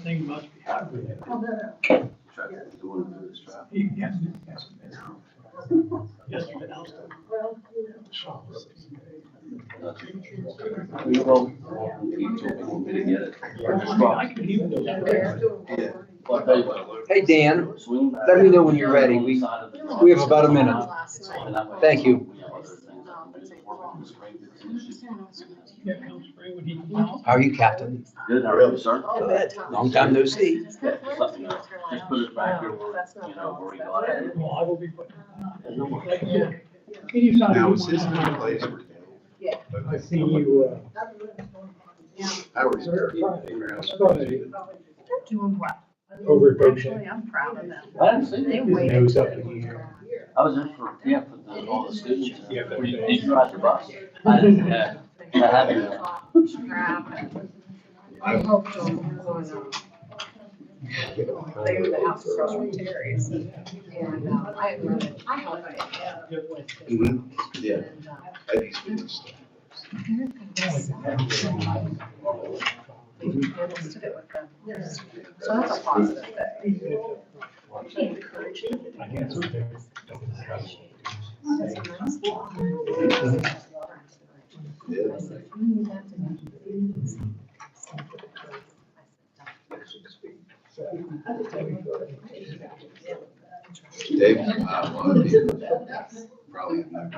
thing must be happening. He hasn't been out. He hasn't been out. I could even do that. Hey, Dan, let me know when you're ready. We have about a minute. Thank you. Here comes spring when he comes out. How are you, Captain? Good, how are you, sir? Good. Long time no see. Just let me know. Just put it back here where, you know, where we got it. Well, I will be putting. Yeah. He decided Now, he is this wanted in to- place? I see you, How are you? started They're doing well. over at Actually, I'm proud of them. I didn't see They that. waited. nose up in the air. I was in for, yeah, for the, all the students. Yeah, but- Did you ride the bus? I didn't, yeah. I haven't. I hope to, they were the house across from Terry's. And, I hope I Yeah. And, I think it's finished. they listed it with them. So that's a positive thing. Encouraging. I guess it's there. That's a nice lot. I said, "You need that to make you feel Dave, a lot of people probably have no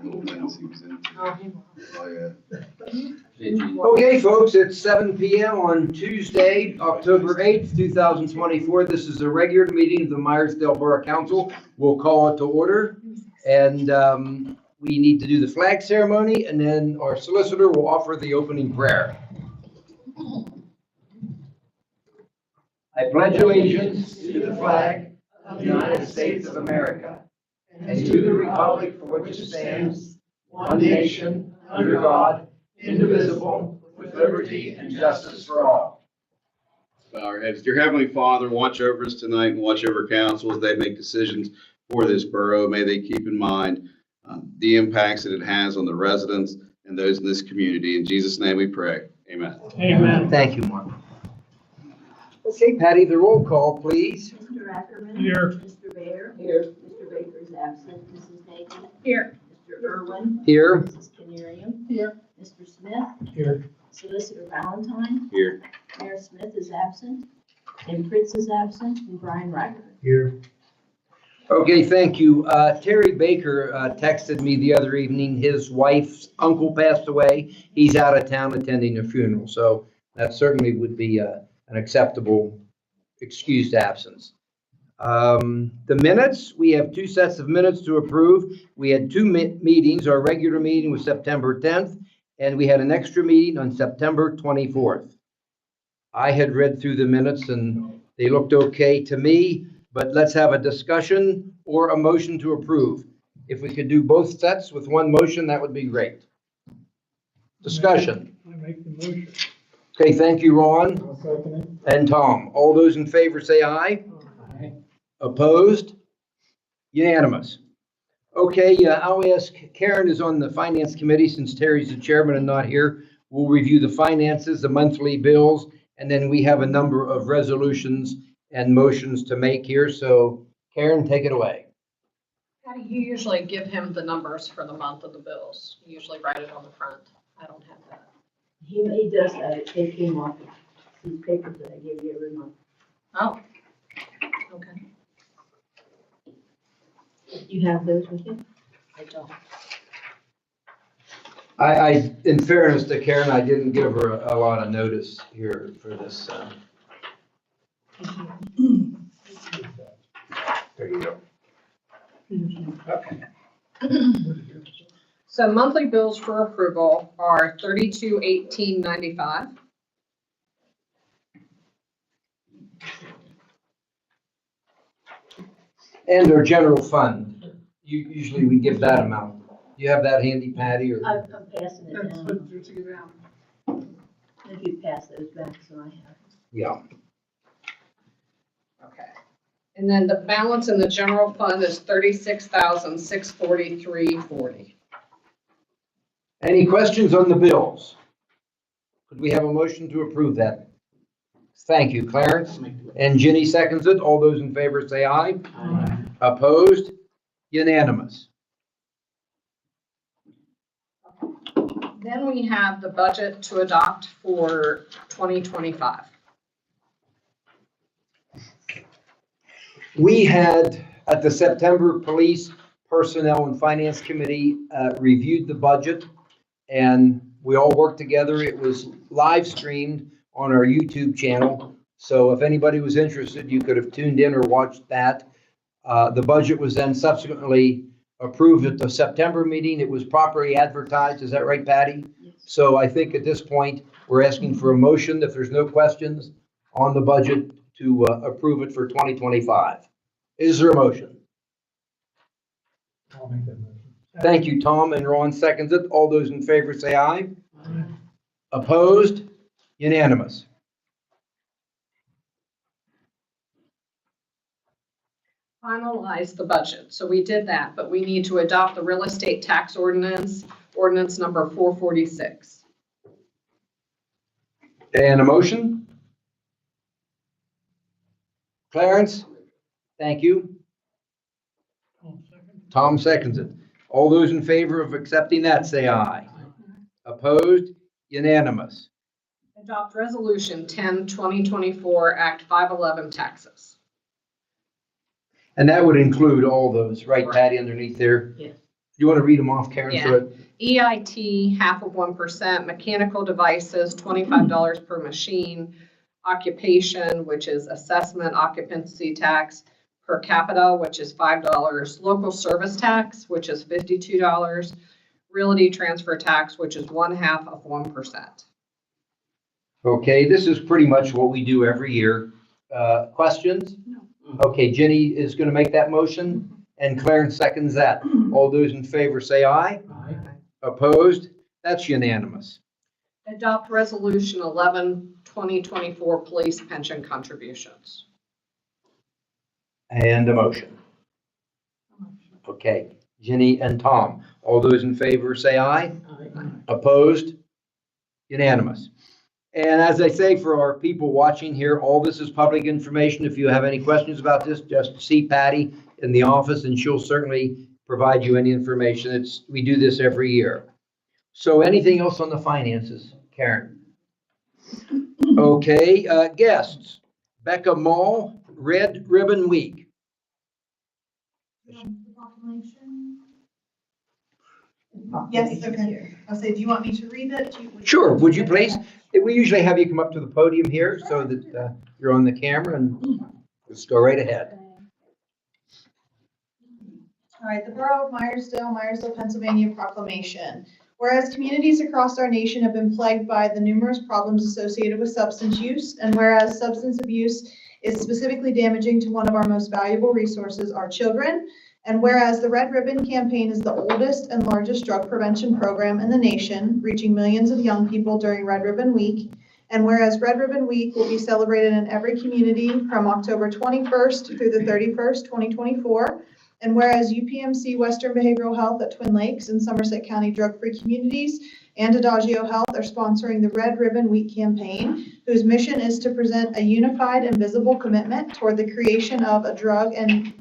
clue. Little things he was into. Oh, yeah. Okay, folks, it's 7 p.m. on Tuesday, October 8th, 2024. This is a regular meeting of the Meyersdale Borough Council. We'll call it to order. And we need to do the flag ceremony, and then our solicitor will offer the opening prayer. I pledge allegiance to the flag of the United States of America and to the republic for which it stands, one nation, under God, indivisible, with liberty and justice for all. Bow our heads. Dear Heavenly Father, watch over us tonight and watch over council as they make decisions for this borough. May they keep in mind the impacts that it has on the residents and those in this community. In Jesus' name we pray. Amen. Amen. Thank you, Mark. Okay, Patty, the roll call, please. Mr. Ackerman. Here. Mr. Bear. Here. Mr. Baker is absent. Mrs. Nagel. Here. Mr. Irwin. Here. Mrs. Kenerium. Here. Mr. Smith. Here. Solicitor Valentine. Here. Mayor Smith is absent. And Fritz is absent. And Brian Ryder. Here. Okay, thank you. Terry Baker texted me the other evening. His wife's uncle passed away. He's out of town attending a funeral, so that certainly would be an acceptable excused absence. The minutes, we have two sets of minutes to approve. We had two meetings. Our regular meeting was September 10th, and we had an extra meeting on September 24th. I had read through the minutes and they looked okay to me, but let's have a discussion or a motion to approve. If we could do both sets with one motion, that would be great. Discussion. I make the motion. Okay, thank you, Ron I'll second it. and Tom. All those in favor say aye. Aye. Opposed? Unanimous. Okay, I'll ask, Karen is on the finance committee since Terry's the chairman and not here. We'll review the finances, the monthly bills, and then we have a number of resolutions and motions to make here. So Karen, take it away. How do you usually give him the numbers for the month of the bills? You usually write it on the front. I don't have that. He does that. It came off of these papers that I give you every month. Oh, okay. You have those with you? I don't. I, in fairness to Karen, I didn't give her a lot of notice here for this. There you go. Okay. So monthly bills for approval are $32,1895. And our general fund, usually we give that amount. You have that handy, Patty, or? I'm passing it That's down. what you're to give out. If you pass those back, so I have. Yeah. Okay. And then the balance in the general fund is $36,643.40. Any questions on the bills? Could we have a motion to approve that? Thank you, Clarence. And Ginny seconds it. All those in favor say aye. Opposed? Unanimous. Then we have the budget to adopt for 2025. We had, at the September Police Personnel and Finance Committee, reviewed the budget, and we all worked together. It was live streamed on our YouTube channel. So if anybody was interested, you could have tuned in or watched that. The budget was then subsequently approved at the September meeting. It was properly advertised. Is that right, Patty? So I think at this point, we're asking for a motion, if there's no questions on the budget, to approve it for 2025. Is there a motion? I'll make that motion. Thank you, Tom, and Ron seconds it. All those in favor say aye. Opposed? Unanimous. Finalize the budget. So we did that, but we need to adopt the real estate tax ordinance, ordinance number 446. And a motion? Clarence? Thank you. Tom seconds it. All those in favor of accepting that, say aye. Opposed? Unanimous. Adopt resolution 10-2024, Act 511 taxes. And that would include all those, right, Patty, underneath there? Yes. You want to read them off, Karen? So Yeah. EIT, 0.5%, mechanical devices, $25 per machine, occupation, which is assessment occupancy tax per capita, which is $5, local service tax, which is $52, realty transfer tax, which is 0.5%. Okay, this is pretty much what we do every year. Questions? No. Okay, Ginny is going to make that motion, and Clarence seconds that. All those in favor say aye. Aye. Opposed? That's unanimous. Adopt resolution 11-2024, police pension contributions. And a motion. Okay, Ginny and Tom. All those in favor say aye. Opposed? Unanimous. And as I say, for our people watching here, all this is public information. If you have any questions about this, just see Patty in the office and she'll certainly provide you any information. We do this every year. So anything else on the finances, Karen? Okay, guests. Becca Mall, Red Ribbon Week. Yes, okay. I'll say, do you want me to read it? Sure, would you please? We usually have you come up to the podium here so that you're on the camera, and just go right ahead. All right, the Borough of Meyersdale, Pennsylvania proclamation. Whereas communities across our nation have been plagued by the numerous problems associated with substance use, and whereas substance abuse is specifically damaging to one of our most valuable resources, our children, and whereas the Red Ribbon campaign is the oldest and largest drug prevention program in the nation, reaching millions of young people during Red Ribbon Week, and whereas Red Ribbon Week will be celebrated in every community from October 21st through the 31st, 2024, and whereas UPMC Western Behavioral Health at Twin Lakes and Somerset County Drug-Free Communities and Adagio Health are sponsoring the Red Ribbon Week campaign, whose mission is to present a unified and visible commitment toward the creation of a drug and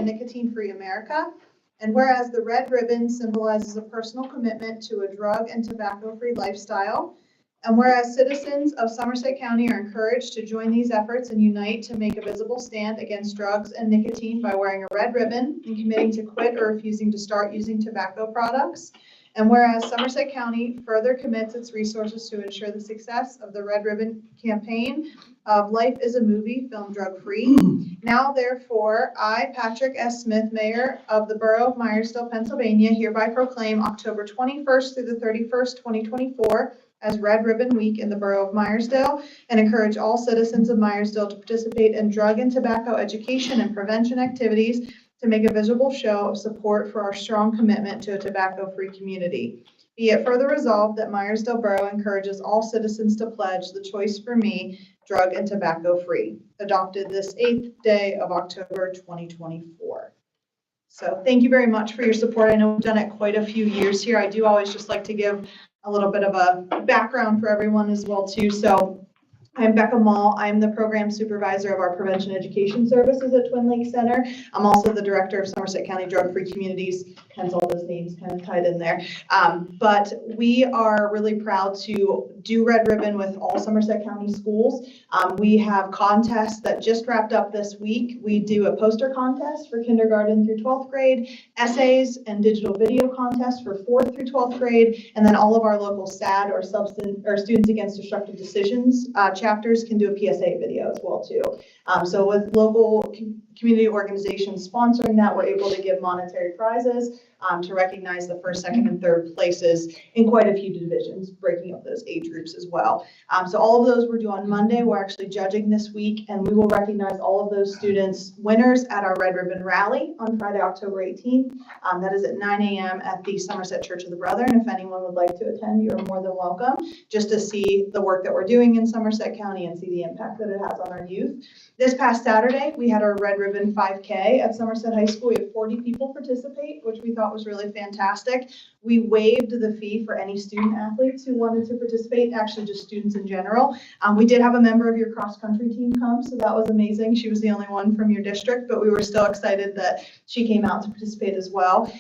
nicotine-free America. And whereas the red ribbon symbolizes a personal commitment to a drug and tobacco-free lifestyle, and whereas citizens of Somerset County are encouraged to join these efforts and unite to make a visible stand against drugs and nicotine by wearing a red ribbon and committing to quit or refusing to start using tobacco products. And whereas Somerset County further commits its resources to ensure the success of the Red Ribbon campaign of Life is a Movie, Film Drug Free. Now, therefore, I, Patrick S. Smith, Mayor of the Borough of Meyersdale, Pennsylvania, hereby proclaim October 21st through the 31st, 2024 as Red Ribbon Week in the Borough of Meyersdale, and encourage all citizens of Meyersdale to participate in drug and tobacco education and prevention activities to make a visible show of support for our strong commitment to a tobacco-free community. Be it further resolved that Meyersdale Borough encourages all citizens to pledge the choice for me, drug and tobacco-free, adopted this 8th day of October 2024. So thank you very much for your support. I know we've done it quite a few years here. I do always just like to give a little bit of a background for everyone as well too. So I'm Becca Mall. I'm the program supervisor of our prevention education services at Twin Lakes Center. I'm also the director of Somerset County Drug-Free Communities, hence all those names kind of tied in there. But we are really proud to do Red Ribbon with all Somerset County schools. We have contests that just wrapped up this week. We do a poster contest for kindergarten through 12th grade, essays and digital video contests for 4th through 12th grade, and then all of our local SAD or Students Against Destructive Decisions chapters can do a PSA video as well too. So with local community organizations sponsoring that, we're able to give monetary prizes to recognize the first, second, and third places in quite a few divisions, breaking up those age groups as well. So all of those we're due on Monday. We're actually judging this week, and we will recognize all of those students winners at our Red Ribbon Rally on Friday, October 18th. That is at 9 a.m. at the Somerset Church of the Brethren. If anyone would like to attend, you're more than welcome, just to see the work that we're doing in Somerset County and see the impact that it has on our youth. This past Saturday, we had our Red Ribbon 5K at Somerset High School. We had 40 people participate, which we thought was really fantastic. We waived the fee for any student athletes who wanted to participate, actually just students in general. We did have a member of your cross-country team come, so that was amazing. She was the only one from your district, but we were still excited that she came out to participate as well.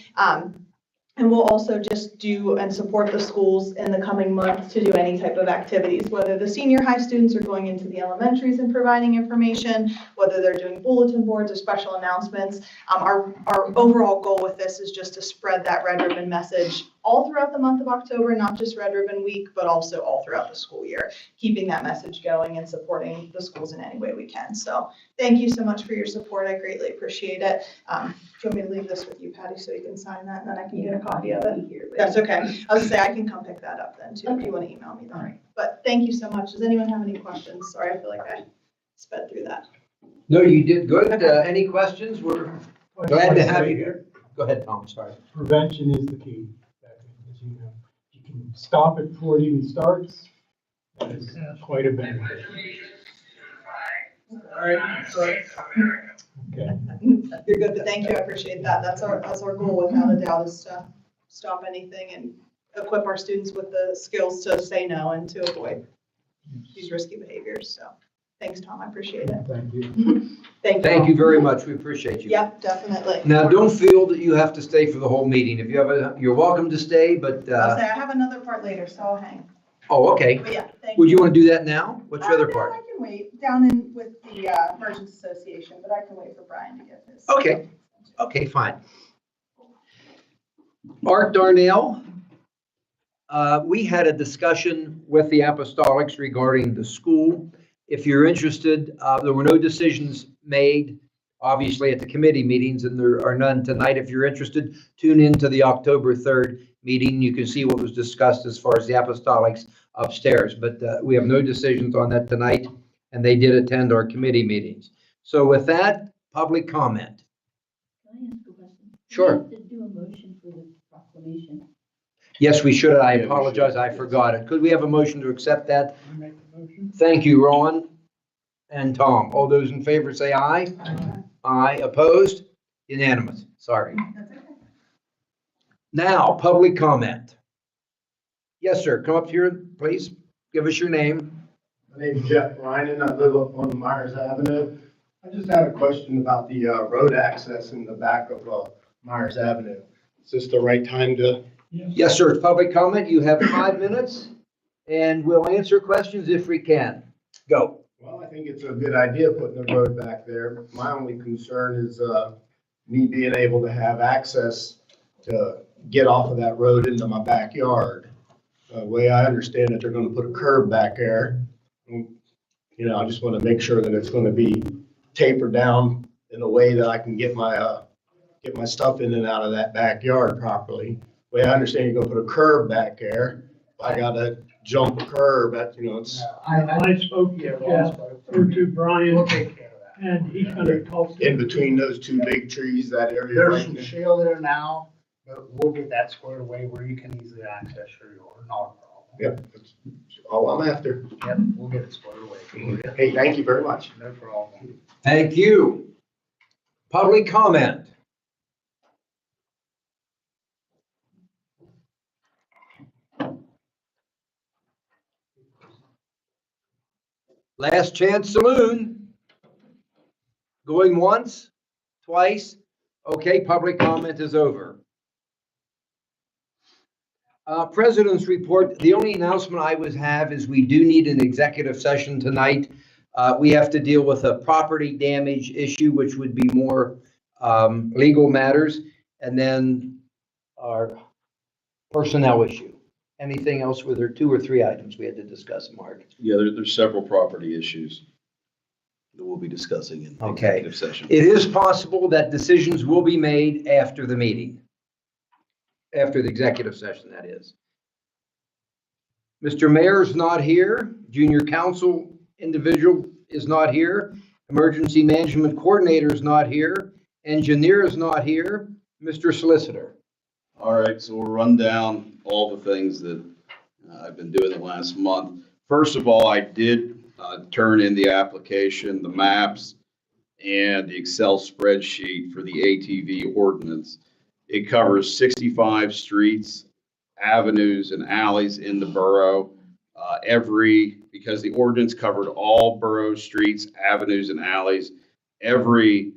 And we'll also just do and support the schools in the coming months to do any type of activities, whether the senior high students are going into the elementaries and providing information, whether they're doing bulletin boards or special announcements. Our overall goal with this is just to spread that Red Ribbon message all throughout the month of October, not just Red Ribbon Week, but also all throughout the school year, keeping that message going and supporting the schools in any way we can. So thank you so much for your support. I greatly appreciate it. Do you want me to leave this with you, Patty, so you can sign that and then I can get a copy of it? That's okay. I was gonna say I can come pick that up then too, if you want to email me that. But thank you so much. Does anyone have any questions? Sorry, I feel like I sped through that. No, you did good. Any questions? We're glad to have you here. Go ahead, Tom, sorry. Prevention is the key. As you know, you can stop it before it even starts. That is quite a benefit. All right. Sorry. Okay. You're good, but thank you. I appreciate that. That's our goal without a doubt, is to stop anything and equip our students with the skills to say no and to avoid these risky behaviors. So thanks, Tom. I appreciate it. Thank you. Thank you very much. We appreciate you. Yep, definitely. Now, don't feel that you have to stay for the whole meeting. If you have you're welcome to stay, but, I'll say I have another part later, so I'll hang. oh, okay. But yeah, thank Would you want to do that now? What's your other No, part? I can wait down in with the Merchants Association, but I can wait for Brian to get his. Okay. Okay, fine. Art Darnell, we had a discussion with the Apostolics regarding the school. If you're interested, there were no decisions made, obviously, at the committee meetings, and there are none tonight. If you're interested, tune into the October 3rd meeting. You can see what was discussed as far as the Apostolics upstairs, but we have no decisions on that tonight, and they did attend our committee meetings. So with that, public comment. Can I ask a question? Sure. Do we have to do a motion for the proclamation? Yes, we should. I Yeah, we apologize. should. I forgot it. Could we have a motion to accept that? Can I make the motion? Thank you, Ron and Tom. All those in favor say aye. Aye. Opposed? Unanimous. Sorry. That's okay. Now, public comment. Yes, sir. Come up here, please. Give us your name. My name's Jeff Ryan, I live up on Myers Avenue. I just had a question about the road access in the back of Myers Avenue. Is this the right time to? Yes, sir. It's public comment. You have 5 minutes, and we'll answer questions if we can. Go. Well, I think it's a good idea putting the road back there. My only concern is me being able to have access to get off of that road into my backyard. The way I understand it, they're gonna put a curb back there. You know, I just want to make sure that it's going to be tapered down in a way that I can get my stuff in and out of that backyard properly. The way I understand, you're going to put a curb back there. I got to jump a curb at, you know, it's. I spoke to Brian. We'll take care of that. And he's gonna talk. In between those two big trees, that area. There's right some there. shale there now, but we'll get that squared away where you can easily access your yard, not a problem. Yep, that's all I'm after. Yep, we'll get it squared away for you. Hey, thank you very much. No problem. Thank you. Public comment. Last Chance Saloon. Going once, twice. Okay, public comment is over. President's report, the only announcement I would have is we do need an executive session tonight. We have to deal with a property damage issue, which would be more legal matters, and then our personnel issue. Anything else? Were there 2 or 3 items we had to discuss, Mark? Yeah, there's several property issues that we'll be discussing in Okay. executive session. It is possible that decisions will be made after the meeting. After the executive session, that is. Mr. Mayor's not here. Junior council individual is not here. Emergency management coordinator is not here. Engineer is not here. Mr. Solicitor. All right, so we'll run down all the things that I've been doing the last month. First of all, I did turn in the application, the maps, and the Excel spreadsheet for the ATV ordinance. It covers 65 streets, avenues, and alleys in the borough. Because the ordinance covered all borough streets, avenues, and alleys, every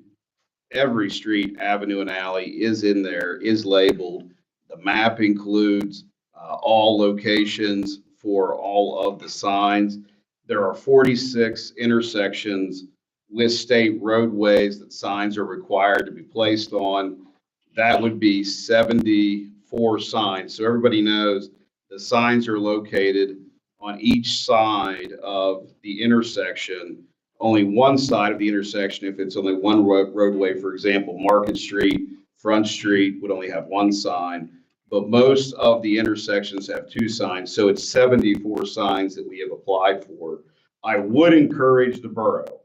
street, avenue, and alley is in there, is labeled. The map includes all locations for all of the signs. There are 46 intersections with state roadways that signs are required to be placed on. That would be 74 signs. So everybody knows the signs are located on each side of the intersection. Only one side of the intersection, if it's only one roadway, for example, Market Street, Front Street would only have one sign, but most of the intersections have 2 signs. So it's 74 signs that we have applied for. I would encourage the borough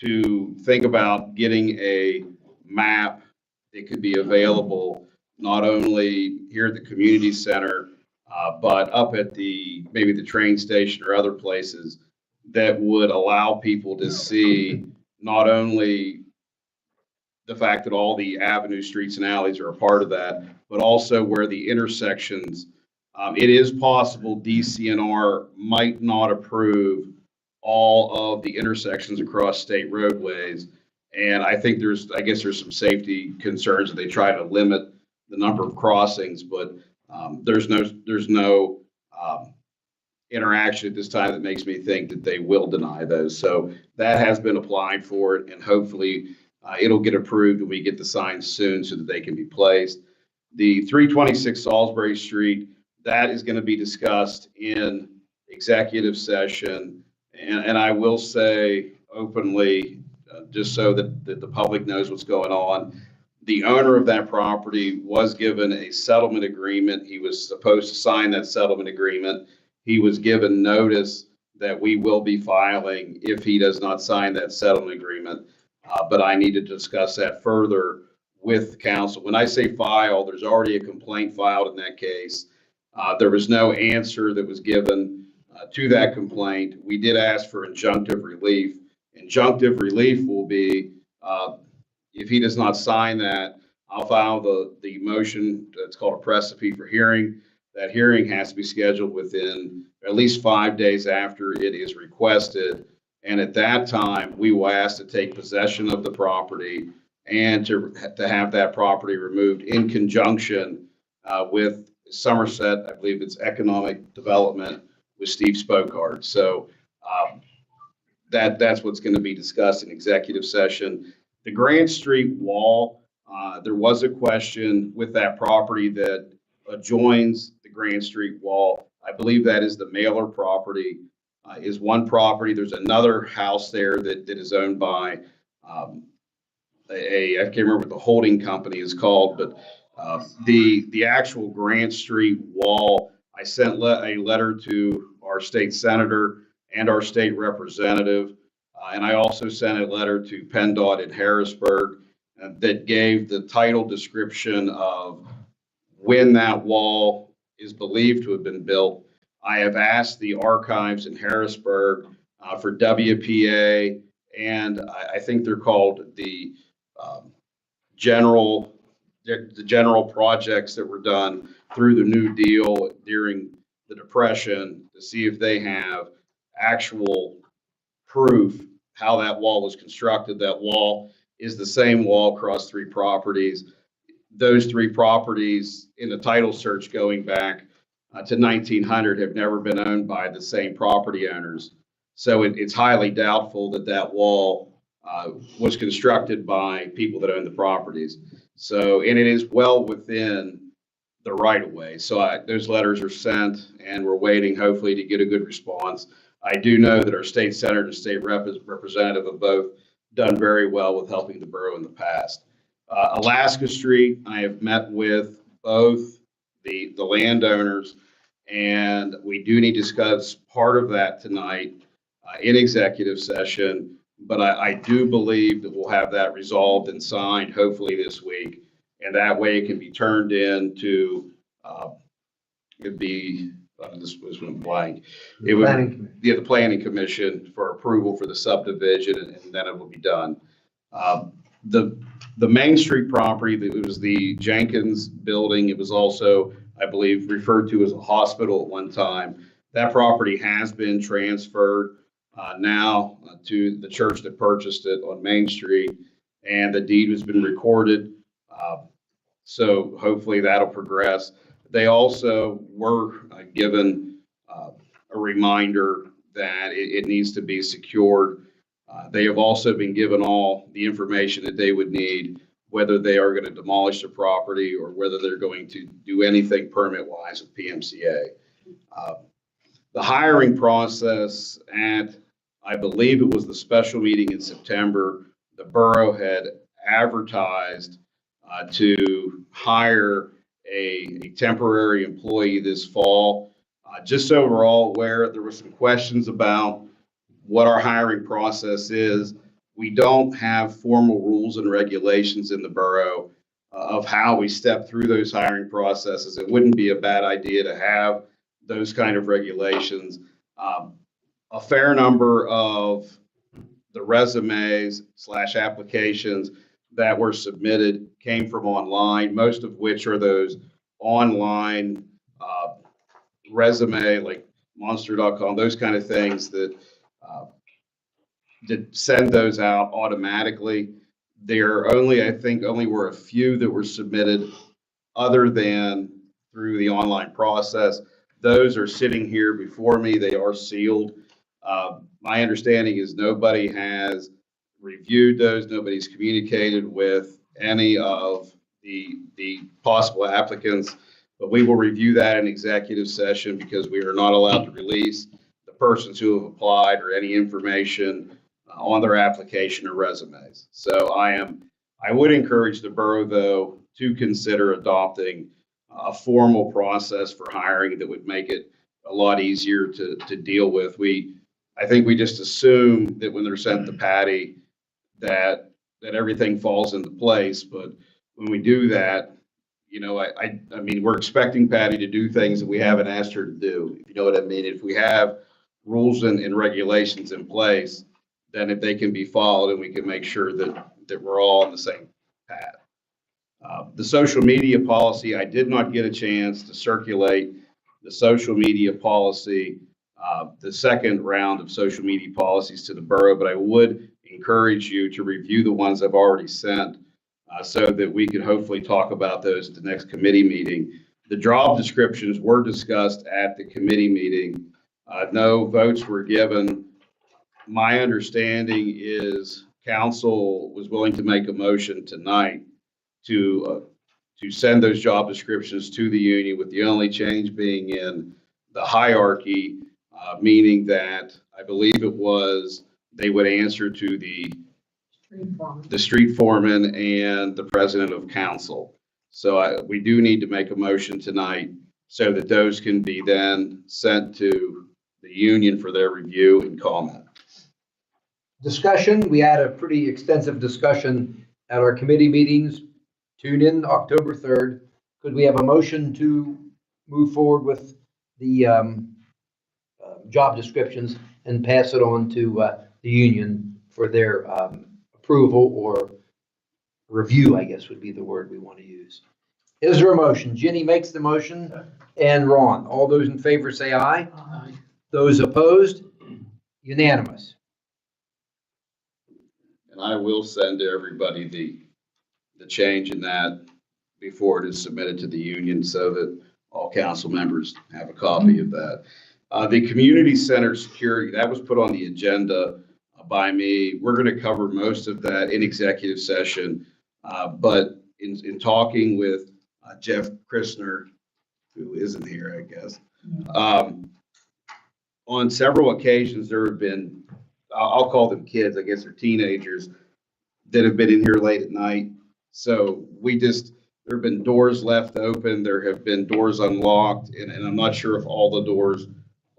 to think about getting a map that could be available not only here at the community center, but up at maybe the train station or other places that would allow people to see not only the fact that all the avenues, streets, and alleys are a part of that, but also where the intersections, it is possible DCNR might not approve all of the intersections across state roadways. And I think I guess there's some safety concerns that they try to limit the number of crossings, but there's no interaction at this time that makes me think that they will deny those. So that has been applied for it, and hopefully it'll get approved and we get the signs soon so that they can be placed. The 326 Salisbury Street, that is going to be discussed in executive session. And I will say openly, just so that the public knows what's going on, the owner of that property was given a settlement agreement. He was supposed to sign that settlement agreement. He was given notice that we will be filing if he does not sign that settlement agreement. But I need to discuss that further with council. When I say file, there's already a complaint filed in that case. There was no answer that was given to that complaint. We did ask for injunctive relief. Injunctive relief will be, if he does not sign that, I'll file the motion that's called a precipice for hearing. That hearing has to be scheduled within at least 5 days after it is requested. And at that time, we will ask to take possession of the property and to have that property removed in conjunction with Somerset, I believe it's economic development with Steve Spokard. So that's what's going to be discussed in executive session. The Grant Street wall, there was a question with that property that adjoins the Grant Street wall. I believe that is the Mailer property, is one property. There's another house there that is owned by I can't remember what the holding company is called, but the actual Grant Street wall, I sent a letter to our state senator and our state representative. And I also sent a letter to PennDOT in Harrisburg that gave the title description of when that wall is believed to have been built. I have asked the archives in Harrisburg for WPA, and I think they're called the general projects that were done through the New Deal during the Depression to see if they have actual proof how that wall was constructed. That wall is the same wall across 3 properties. Those 3 properties in the title search going back to 1900 have never been owned by the same property owners. So it's highly doubtful that that wall was constructed by people that own the properties. So, and it is well within the right of way. So those letters are sent and we're waiting hopefully to get a good response. I do know that our state senator and state representative have both done very well with helping the borough in the past. Alaska Street, I have met with both the landowners, and we do need to discuss part of that tonight in executive session. But I do believe that we'll have that resolved and signed hopefully this week. And that way it can be turned into, it'd be, this was blank. It would, yeah, the planning commission for approval for the subdivision, and then it will be done. The Main Street property, it was the Jenkins building. It was also, I believe, referred to as a hospital at one time. That property has been transferred now to the church that purchased it on Main Street, and the deed has been recorded. So hopefully that'll progress. They also were given a reminder that it needs to be secured. They have also been given all the information that they would need, whether they are going to demolish the property or whether they're going to do anything permit-wise with PMCA. The hiring process at, I believe it was the special meeting in September, the borough had advertised to hire a temporary employee this fall. Just so we're all aware, there were some questions about what our hiring process is. We don't have formal rules and regulations in the borough of how we step through those hiring processes. It wouldn't be a bad idea to have those kind of regulations. A fair number of the resumes / applications that were submitted came from online, most of which are those online resume like monster.com, those kind of things that send those out automatically. There only, I think, only were a few that were submitted other than through the online process. Those are sitting here before me. They are sealed. My understanding is nobody has reviewed those. Nobody's communicated with any of the possible applicants, but we will review that in executive session because we are not allowed to release the persons who have applied or any information on their application or resumes. So I would encourage the borough, though, to consider adopting a formal process for hiring that would make it a lot easier to deal with. I think we just assume that when they're sent to Patty that everything falls into place. But when we do that, you know, I mean, we're expecting Patty to do things that we haven't asked her to do. If you know what I mean? If we have rules and regulations in place, then if they can be followed and we can make sure that we're all on the same path. The social media policy, I did not get a chance to circulate the social media policy, the second round of social media policies to the borough, but I would encourage you to review the ones I've already sent so that we can hopefully talk about those at the next committee meeting. The job descriptions were discussed at the committee meeting. No votes were given. My understanding is council was willing to make a motion tonight to send those job descriptions to the union, with the only change being in the hierarchy, meaning that I believe it was they would answer to the street foreman and the president of council. So we do need to make a motion tonight so that those can be then sent to the union for their review and comment. Discussion, we had a pretty extensive discussion at our committee meetings. Tune in October 3rd. Could we have a motion to move forward with the job descriptions and pass it on to the union for their approval or review, I guess would be the word we want to use. Is there a motion? Ginny makes the motion and Ron. All those in favor say aye. Aye. Those opposed? Unanimous. And I will send to everybody the change in that before it is submitted to the union so that all council members have a copy of that. The community center security, that was put on the agenda by me. We're going to cover most of that in executive session. But in talking with Jeff Christner, who isn't here, I guess, on several occasions, there have been, I'll call them kids, I guess they're teenagers, that have been in here late at night. So there have been doors left open, there have been doors unlocked, and I'm not sure if all the doors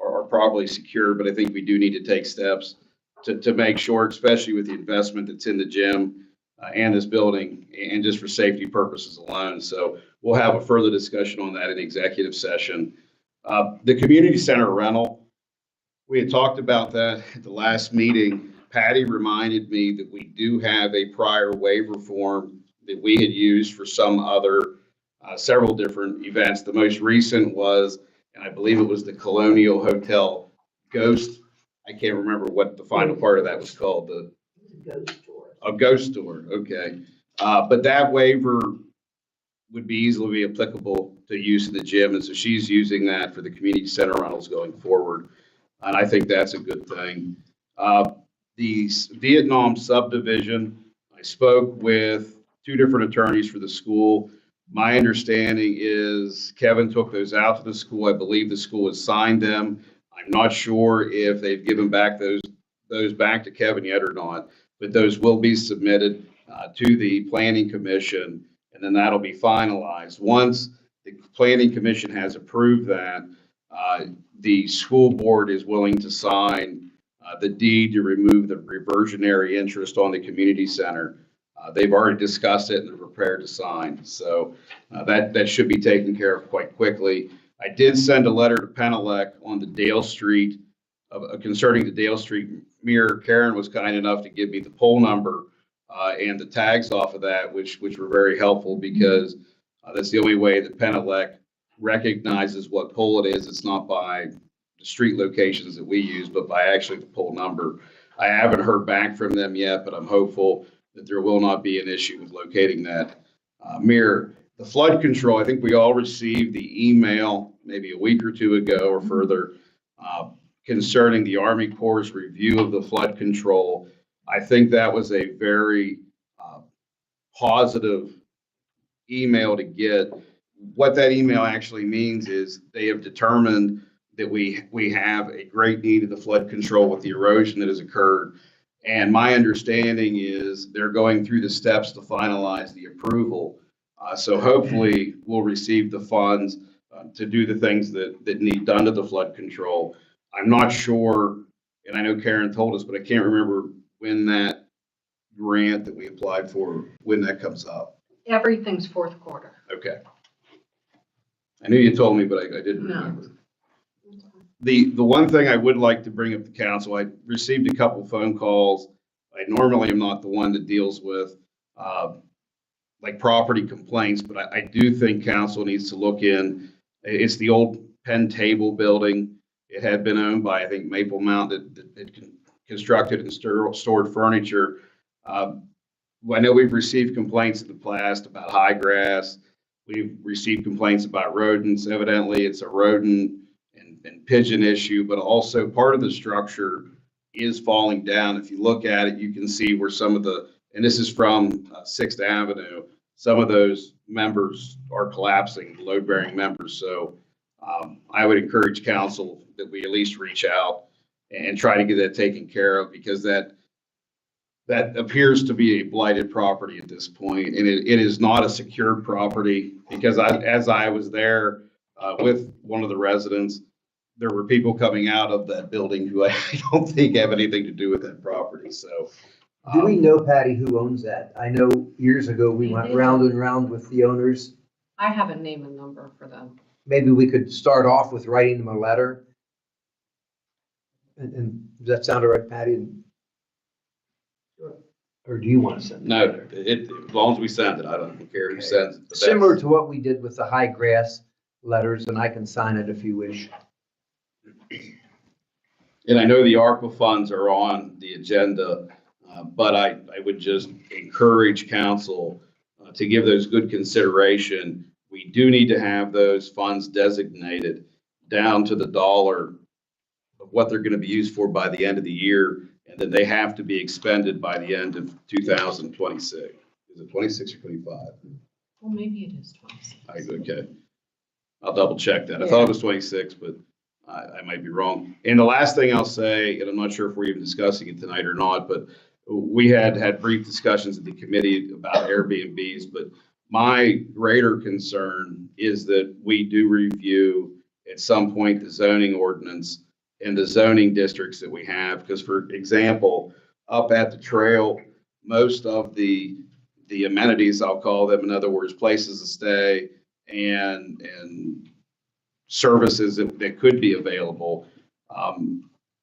are properly secure, but I think we do need to take steps to make sure, especially with the investment that's in the gym and this building, and just for safety purposes alone. So we'll have a further discussion on that in executive session. The community center rental, we had talked about that at the last meeting. Patty reminded me that we do have a prior waiver form that we had used for some other, several different events. The most recent was, and I believe it was the Colonial Hotel Ghost. I can't remember what the final part of that was called. Ghost tour. A ghost tour, okay. But that waiver would be easily applicable to use in the gym, and so she's using that for the community center rentals going forward. And I think that's a good thing. The Vietnam subdivision, I spoke with 2 different attorneys for the school. My understanding is Kevin took those out to the school. I believe the school has signed them. I'm not sure if they've given back those back to Kevin yet or not, but those will be submitted to the planning commission, and then that'll be finalized. Once the planning commission has approved that, the school board is willing to sign the deed to remove the reversionary interest on the community center. They've already discussed it and they're prepared to sign. So that should be taken care of quite quickly. I did send a letter to Penelec on the Dale Street, concerning the Dale Street mirror. Karen was kind enough to give me the poll number and the tags off of that, which were very helpful, because that's the only way that Penelec recognizes what pole it is. It's not by the street locations that we use, but by actually the pole number. I haven't heard back from them yet, but I'm hopeful that there will not be an issue with locating that mirror. The flood control, I think we all received the email maybe a week or 2 ago or further concerning the Army Corps' review of the flood control. I think that was a very positive email to get. What that email actually means is they have determined that we have a great need of the flood control with the erosion that has occurred. And my understanding is they're going through the steps to finalize the approval. So hopefully we'll receive the funds to do the things that need done to the flood control. I'm not sure, and I know Karen told us, but I can't remember when that grant that we applied for, when that comes up. Everything's fourth quarter. Okay. I knew you told me, but I didn't No. remember. The one thing I would like to bring up to council, I received a couple phone calls. I normally am not the one that deals with like property complaints, but I do think council needs to look in. It's the old Penn Table building. It had been owned by, I think, Maple Mountain that constructed and stored furniture. I know we've received complaints in the past about high grass. We've received complaints about rodents. Evidently, it's a rodent and pigeon issue, but also part of the structure is falling down. If you look at it, you can see where some of the, and this is from 6th Avenue, some of those members are collapsing, load-bearing members. So I would encourage council that we at least reach out and try to get that taken care of, because that appears to be a blighted property at this point, and it is not a secured property, because as I was there with one of the residents, there were people coming out of that building who I don't think have anything to do with that property. So, Do we know, Patty, who owns that? I know years ago we went round and round with the owners. I have a name and number for them. Maybe we could start off with writing them a letter. And does that sound all right, Patty? Or do you want to send it? no, as long as we send it, I don't care who sends it. Similar to what we did with the high grass letters, and I can sign it if you wish. And I know the ARPA funds are on the agenda But I would just encourage council to give those good consideration. We do need to have those funds designated down to the dollar of what they're going to be used for by the end of the year, and then they have to be expended by the end of 2026. Is it 26 or 25? Well, maybe it is 26. Okay. I'll double check that. I thought it was 26, but I might be wrong. And the last thing I'll say, and I'm not sure if we're even discussing it tonight or not, but we had brief discussions at the committee about Airbnbs, but my greater concern is that we do review at some point the zoning ordinance and the zoning districts that we have. Because for example, up at the trail, most of the amenities, I'll call them, in other words, places to stay and services that could be available.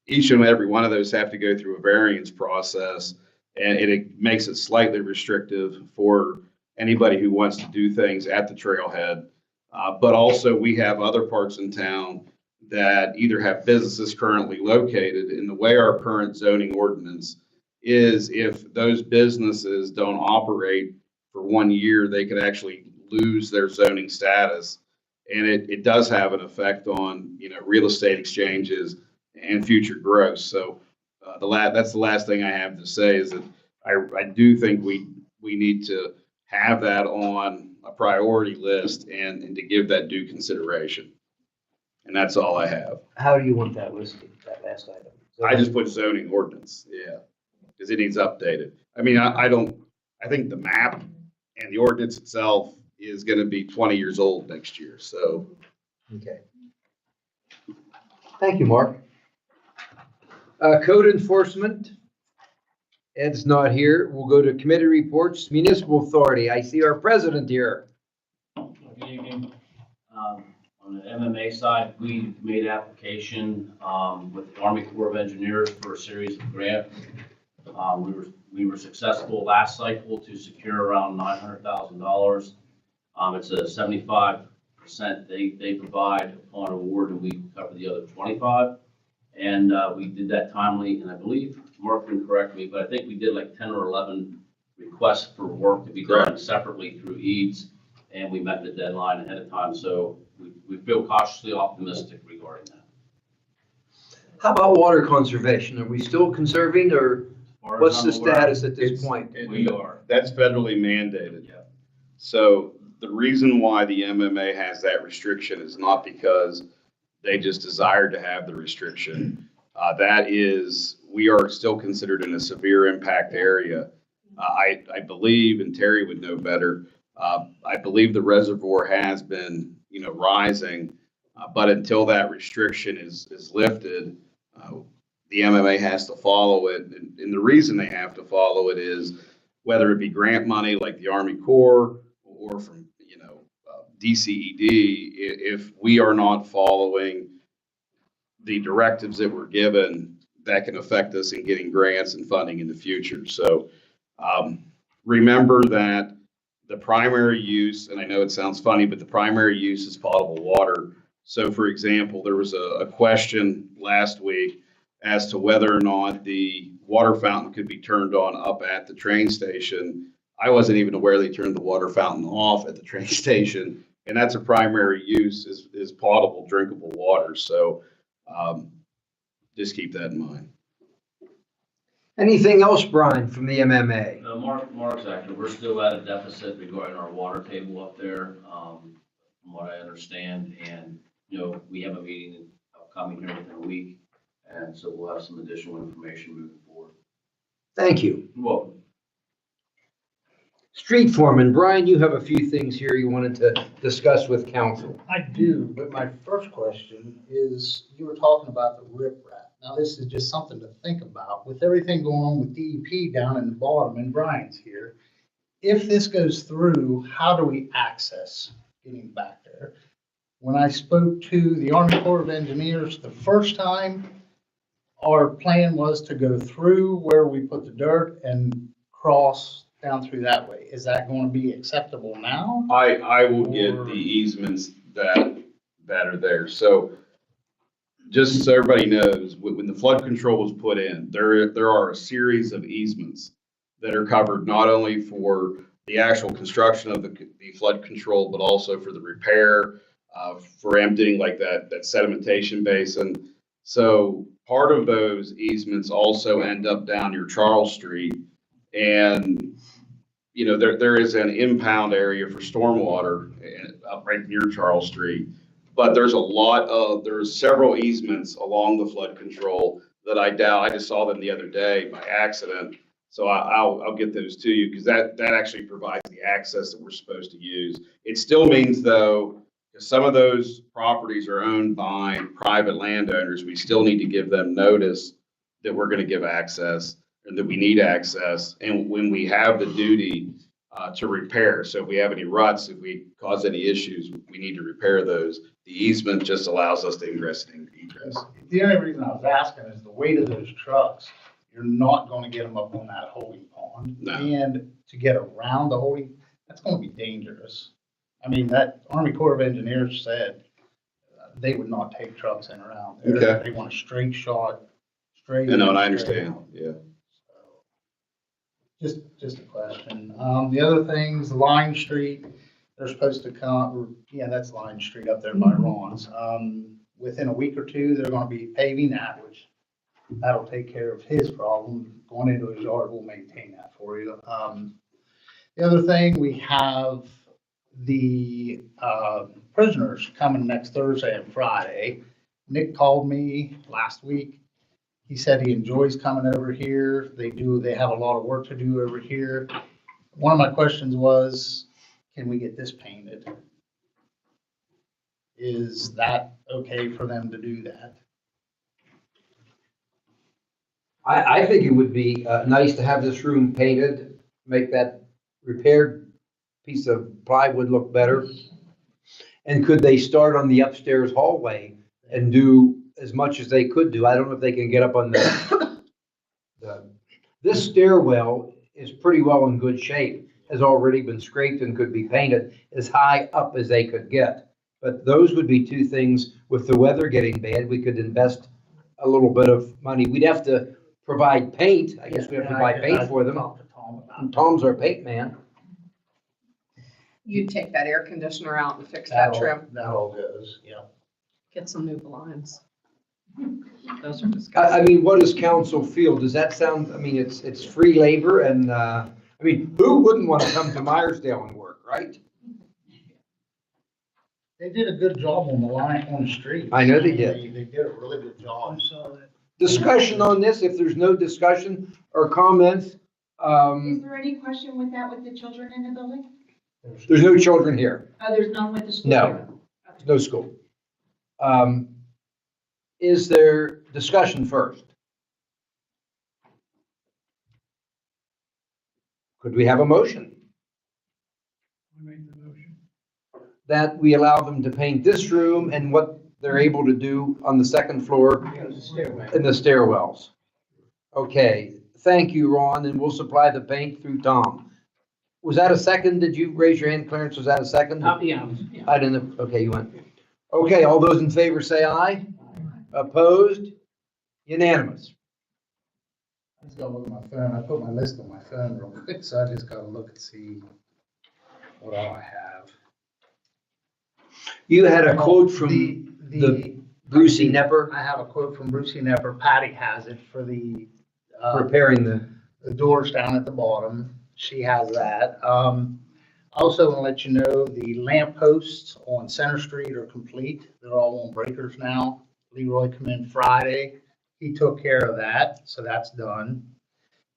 Each and every one of those have to go through a variance process, and it makes it slightly restrictive for anybody who wants to do things at the trailhead. But also we have other parts in town that either have businesses currently located, and the way our current zoning ordinance is, if those businesses don't operate for 1 year, they could actually lose their zoning status. And it does have an effect on, real estate exchanges and future growth. So that's the last thing I have to say, is that I do think we need to have that on a priority list and to give that due consideration. And that's all I have. How do you want that listed, that last item? I just put zoning ordinance, yeah, because it needs updated. I mean, I think the map and the ordinance itself is going to be 20 years old next year, so. Okay. Thank you, Mark. Code enforcement. Ed's not here. We'll go to committee reports. Municipal Authority. I see our president here. Good evening. On the MMA side, we made application with the Army Corps of Engineers for a series of grants. We were successful last cycle to secure around $900,000. It's a 75% they provide upon award, and we cover the other 25. And we did that timely, and I believe Mark can correct me, but I think we did like 10 or 11 requests for work to be done separately through EADS, and we met the deadline ahead of time. So we feel cautiously optimistic regarding that. How about water conservation? Are we still conserving, or what's the status at this point? We are. That's federally mandated. Yeah. So the reason why the MMA has that restriction is not because they just desire to have the restriction. That is, we are still considered in a severe impact area. I believe, and Terry would know better, I believe the reservoir has been, rising, but until that restriction is lifted, the MMA has to follow it. And the reason they have to follow it is whether it be grant money like the Army Corps or from, DCED, if we are not following the directives that were given, that can affect us in getting grants and funding in the future. So remember that the primary use, and I know it sounds funny, but the primary use is potable water. So for example, there was a question last week as to whether or not the water fountain could be turned on up at the train station. I wasn't even aware they turned the water fountain off at the train station. And that's a primary use, is potable, drinkable water. So just keep that in mind. Anything else, Brian, from the MMA? Mark's accurate. We're still at a deficit regarding our water table up there, from what I understand. And, we have a meeting upcoming here within a week. And so we'll have some additional information moving forward. Thank you. You're welcome. Street foreman, Brian, you have a few things here you wanted to discuss with council. I do, but my first question is, you were talking about the riprap. Now, this is just something to think about. With everything going on with DEP down in the bottom, and Brian's here, if this goes through, how do we access getting back there? When I spoke to the Army Corps of Engineers the first time, our plan was to go through where we put the dirt and cross down through that way. Is that going to be acceptable now? I will get the easements that are there. So just so everybody knows, when the flood control was put in, there are a series of easements that are covered not only for the actual construction of the flood control, but also for the repair, for emptying like that sedimentation basin. So part of those easements also end up down near Charles Street. And, you know, there is an impound area for stormwater up right near Charles Street. But there's several easements along the flood control that I doubt, I just saw them the other day by accident. So I'll get those to you, because that actually provides the access that we're supposed to use. It still means though, if some of those properties are owned by private landowners, we still need to give them notice that we're gonna give access and that we need access. And when we have the duty to repair, so if we have any ruts, if we cause any issues, we need to repair those. The easement just allows us to ingress and egress. The only reason I was asking is the weight of those trucks. You're not gonna get them up on that holding pond. No. And to get around the holding, that's gonna be dangerous. I mean, that Army Corps of Engineers said they would not take trucks in around there. Okay. They want a straight shot, straight. And in, I straight understand, out. yeah. Just a question. The other things, Line Street, they're supposed to come, yeah, that's Line Street up there by Ron's. Within a week or two, they're gonna be paving that, which that'll take care of his problem. Going into his yard, we'll maintain that for you. The other thing, we have the prisoners coming next Thursday and Friday. Nick called me last week. He said he enjoys coming over here. They have a lot of work to do over here. One of my questions was, can we get this painted? Is that okay for them to do that? I think it would be nice to have this room painted, make that repaired piece of plywood look better. And could they start on the upstairs hallway and do as much as they could do? I don't know if they can get up on this stairwell is pretty well in good shape, has already been scraped and could be painted as high up as they could get. But those would be two things. With the weather getting bad, we could invest a little bit of money. We'd have to provide paint. I guess we have to buy paint for them. Talked to Tom about And Tom's our paint man. You'd take that air conditioner out and fix that trim, That all goes, yeah. get some new blinds. Those are I disgusting. mean, what does council feel? Does that sound, I mean, it's free labor and, I mean, who wouldn't want to come to Meyersdale and work, right? They did a good job on the line, on the street. I know they did. They did a really good job. Discussion on this, if there's no discussion or comments, Is there any question with that, with the children in the building? there's no children here, Oh, there's none with the school? No. no school. Is there discussion first? Could we have a motion that we allow them to paint this room and what they're able to do on the second floor in the stairwells? Okay, thank you, Ron, and we'll supply the paint through Tom. Was that a second? Did you raise your hand, Clarence? Was that a second? Yeah. I didn't, okay, you went. Okay, all those in favor say aye. Opposed? Unanimous. I just gotta look at my phone. I put my list on my phone real quick, so I just gotta look and see what all I have. You had a quote from The Brucey Nepper I have a quote from Brucey Nepper. Patty has it for the repairing the, doors down at the bottom. She has that. I also want to let you know the lamp posts on Center Street are complete. They're all on breakers now. Leroy come in Friday. He took care of that, so that's done.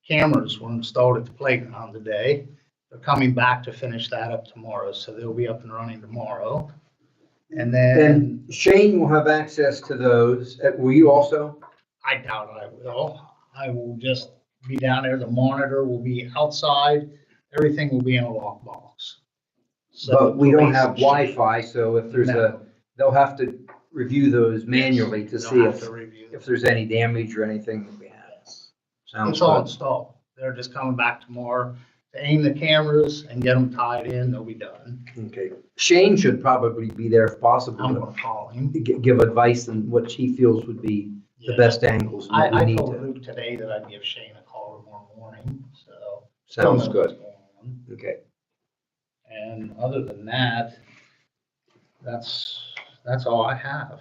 Cameras were installed at the playground today. They're coming back to finish that up tomorrow, so they'll be up and running tomorrow. And then and Shane will have access to those. Will you also? I doubt I will. I will just be down there. The monitor will be outside. Everything will be in a lockbox. But we don't have police- Wi-Fi, so if there's No. they'll have to review those manually to They'll see have if to review them. there's any damage or anything that we have. Sounds It's all good. installed. They're just coming back tomorrow to aim the cameras and get them tied in, they'll be done. Okay. Shane should probably be there if I'm possible gonna call him. to give advice on what he feels would be the Yeah. best angles. and what we I need told to. Luke today that I'd give Shane a call tomorrow morning, so. Sounds he'll know good. what's going on. Okay. And other than that, that's all I have.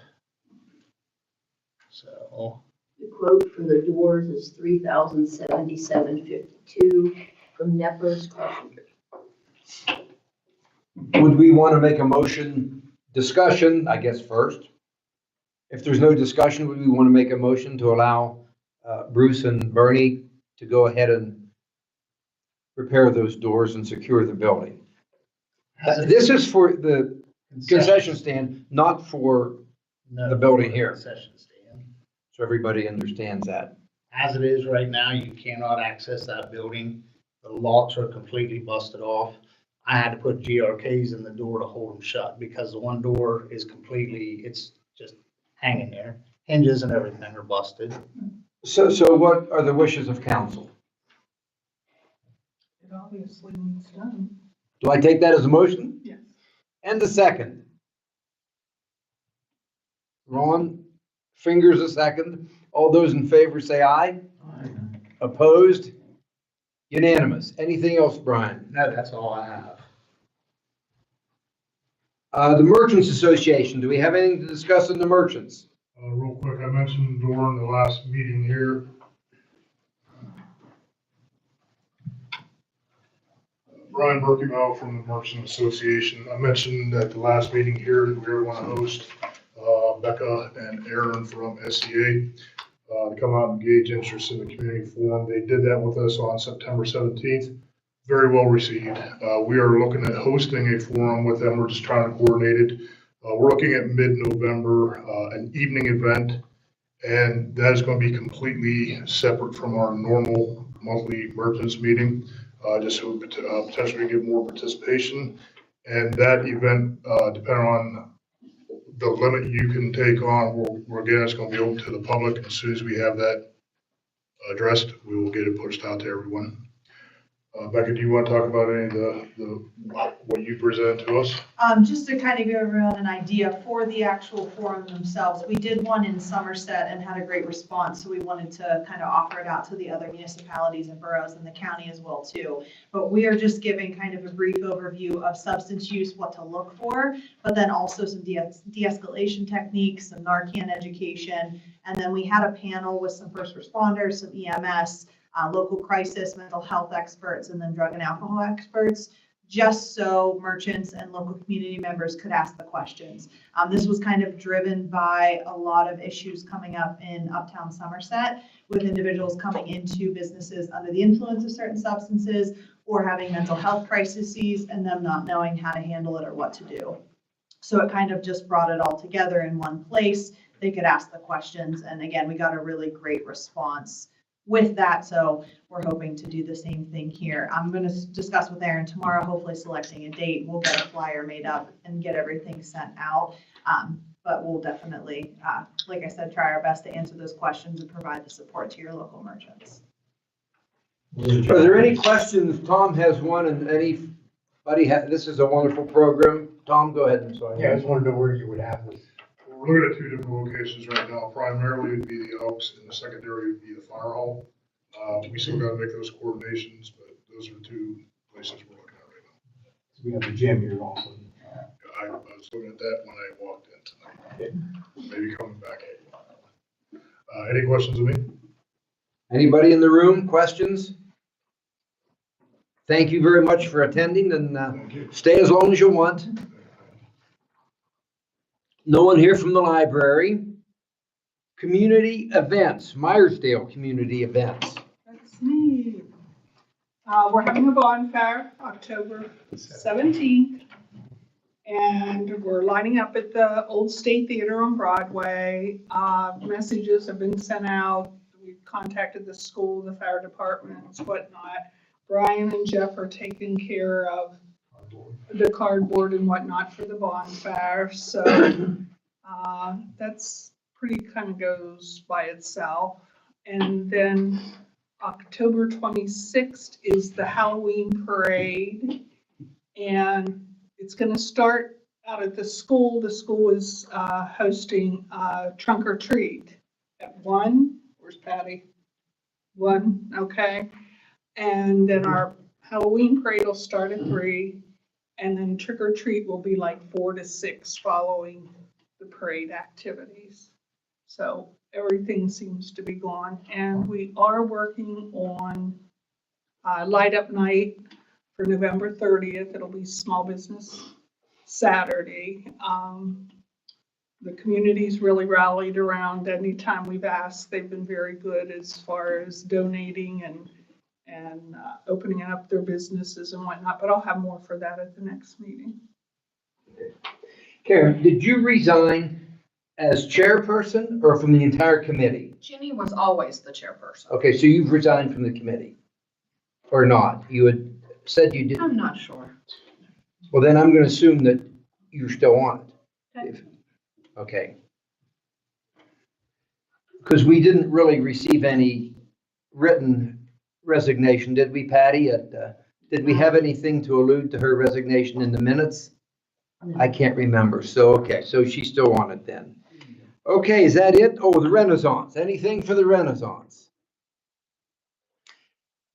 So, The quote for the doors is $3,077.52 from Neppers Carpentry. Would we want to make a motion, discussion, I guess, first? If there's no discussion, would we want to make a motion to allow Bruce and Bernie to go ahead and repair those doors and secure the building? This is for the concession stand, not for, no, the building here. concession stand. so everybody understands that. As it is right now, you cannot access that building. The locks are completely busted off. I had to put GRKs in the door to hold them shut because the one door is completely, it's just hanging there. Hinges and everything are busted. So what are the wishes of council? It obviously needs done. Do I take that as a motion? Yes. And a second? Ron, fingers a second. All those in favor say aye. Opposed? Unanimous. Anything else, Brian? No, that's all I have. The Merchants Association, do we have anything to discuss in the merchants? Real quick, I mentioned during the last meeting here, Brian Berkebile from the Merchant Association. I mentioned at the last meeting here that we were going to host Becca and Aaron from SCA to come out and gauge interest in the community forum. They did that with us on September 17th. Very well received. We are looking at hosting a forum with them. We're just trying to coordinate it. We're looking at mid-November, an evening event, and that is going to be completely separate from our normal monthly merchants meeting, just so we potentially get more participation. And that event, depending on the limit you can take on, again, it's going to be open to the public. As soon as we have that addressed, we will get it pushed out to everyone. Becca, do you want to talk about any of what you presented to us? Just to kind of give everyone an idea for the actual forum themselves, we did one in Somerset and had a great response, so we wanted to kind of offer it out to the other municipalities and boroughs in the county as well too. But we are just giving kind of a brief overview of substance use, what to look for, but then also some de-escalation techniques, some Narcan education, and then we had a panel with some first responders, some EMS, local crisis, mental health experts, and then drug and alcohol experts, just so merchants and local community members could ask the questions. This was kind of driven by a lot of issues coming up in Uptown Somerset with individuals coming into businesses under the influence of certain substances or having mental health crises and them not knowing how to handle it or what to do. So it kind of just brought it all together in one place. They could ask the questions. And again, we got a really great response with that, so we're hoping to do the same thing here. I'm going to discuss with Aaron tomorrow, hopefully selecting a date. We'll get a flyer made up and get everything sent out. But we'll definitely, like I said, try our best to answer those questions and provide the support to your local merchants. Are there any questions? Tom has one, and this is a wonderful program. Tom, go ahead, I'm sorry. Yeah, I just wanted to know where you would have this. We're looking at two different locations right now. Primarily it'd be the Elks, and the secondary would be the fire hall. We still got to make those coordinations, but those are two places we're looking at right now. So we have the gym here also. I was looking at that when I walked in tonight. Maybe coming back. Any questions of me? Anybody in the room, questions? Thank you very much for attending, and stay as long as you want. No one here from the library. Community events, Meyersdale community events. That's me. We're having a bonfire October 17th. And we're lining up at the Old State Theater on Broadway. Messages have been sent out. We've contacted the school, the fire departments, whatnot. Brian and Jeff are taking care of the cardboard and whatnot for the bonfire. So that's pretty kind of goes by itself. And then October 26th is the Halloween parade. And it's going to start out at the school. The school is hosting trunk or treat at 1. Where's Patty? 1, okay. And then our Halloween parade will start at 3. And then trick or treat will be like 4 to 6 following the parade activities. So everything seems to be going. And we are working on light up night for November 30th. It'll be Small Business Saturday. The community's really rallied around. Anytime we've asked, they've been very good as far as donating and opening up their businesses and whatnot, but I'll have more for that at the next meeting. Karen, did you resign as chairperson or from the entire committee? Ginny was always the chairperson. Okay, so you've resigned from the committee, or not? You had said you did. I'm not sure. Well, then I'm gonna assume that you're still on it. Okay. Okay. Because we didn't really receive any written resignation, did we, Patty? Did we have anything to allude to her resignation in the minutes? I can't remember. So, okay, so she's still on it then. Okay, is that it? Oh, the Renaissance. Anything for the Renaissance?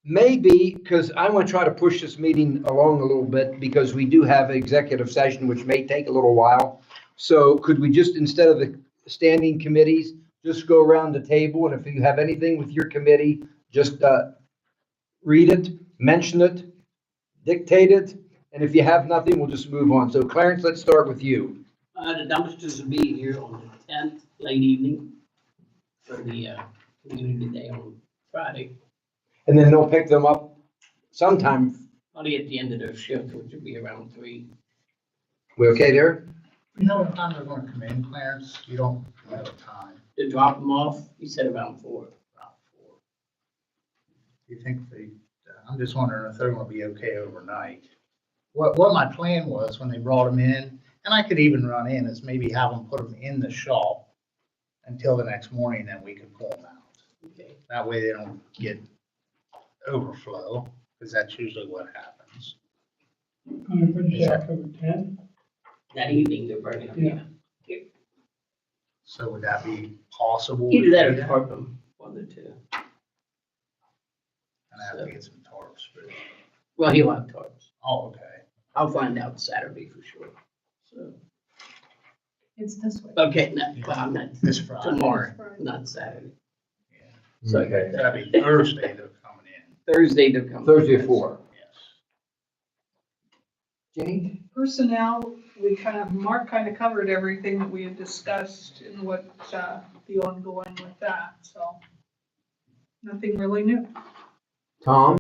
Maybe, because I want to try to push this meeting along a little bit because we do have an executive session, which may take a little while. So could we just, instead of the standing committees, just go around the table, and if you have anything with your committee, just read it, mention it, dictate it, and if you have nothing, we'll just move on. So Clarence, let's start with you. The dumpsters will be here on the 10th, late evening, for the community day on Friday, And then they'll pick them up sometime. probably at the end of their shift, which will be around 3. We okay there? You know what time they're gonna come in, Clarence? You don't have a time. To drop them off, he said around 4. About 4. You think I'm just wondering if they're gonna be okay overnight. What my plan was when they brought them in, and I could even run in, is maybe have them put them in the shop until the next morning, then we can pull them out. Okay. That way they don't get overflow, because that's usually what happens. October 10th? That evening, they're burning them, yeah. So would that be possible? Either that to or do tarp them, 1 or 2. And I have to get some tarps, but, Well, he'll have tarps. oh, okay. I'll find out Saturday for sure, so. It's this way. Okay, no, well, I'm not, This Friday. tomorrow, not Saturday. Yeah. So Okay. That'd be Thursday they're coming in. Thursday they're coming. Thursday at 4. Yes. Jenny? Personnel, Mark kind of covered everything that we had discussed and what the ongoing with that, so nothing really new. Tom?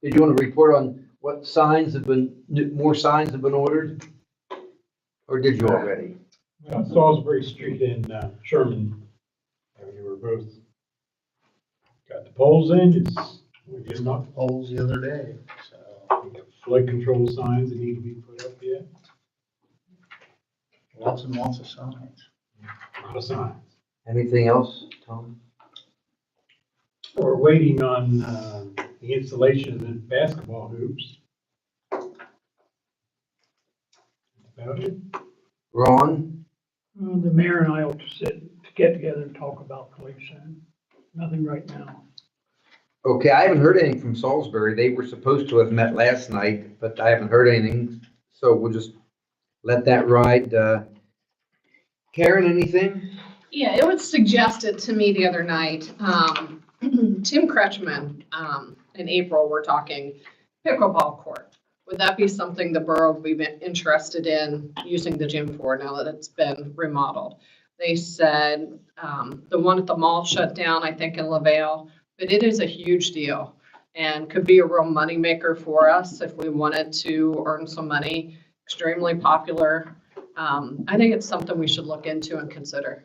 Did you want to report on what more signs have been ordered? Or did you already? Salisbury Street and Sherman Avenue were both got the poles in. We just knocked Knocked poles the other day, so. the flood control signs that need to be put up yet. Lots and lots of signs. A lot of signs. Anything else, Tom? We're waiting on the installation of the basketball hoops. That's about it. Ron? The mayor and I ought to get together and talk about Clay soon. Nothing right now. Okay, I haven't heard anything from Salisbury. They were supposed to have met last night, but I haven't heard anything. So we'll just let that ride. Karen, anything? Yeah, it was suggested to me the other night, Tim Kretschmann, in April, we're talking pickleball court. Would that be something the borough would be interested in using the gym for now that it's been remodeled? They said, the one at the mall shut down, I think in LaVale, but it is a huge deal and could be a real moneymaker for us if we wanted to earn some money. Extremely popular. I think it's something we should look into and consider.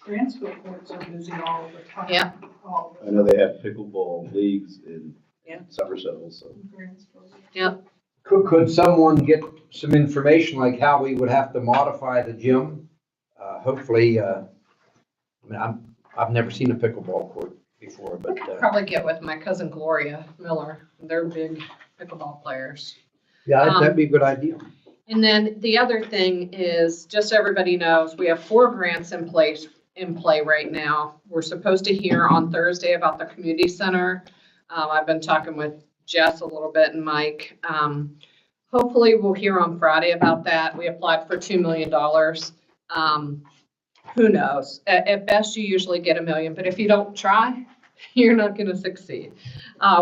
Grantsville courts are busy all the time. Yeah. All I know they have pickleball leagues in Yeah. Somerset also. of Grantsville. Yeah. Could someone get some information like how we would have to modify the gym? Hopefully, I've never seen a pickleball court before, but, Probably get with my cousin Gloria Miller. They're big pickleball players. yeah, that'd be a good idea. And then the other thing is, just so everybody knows, we have 4 grants in play right now. We're supposed to hear on Thursday about the community center. I've been talking with Jess a little bit and Mike. Hopefully we'll hear on Friday about that. We applied for $2 million. Who knows? At best, you usually get $1 million, but if you don't try, you're not going to succeed.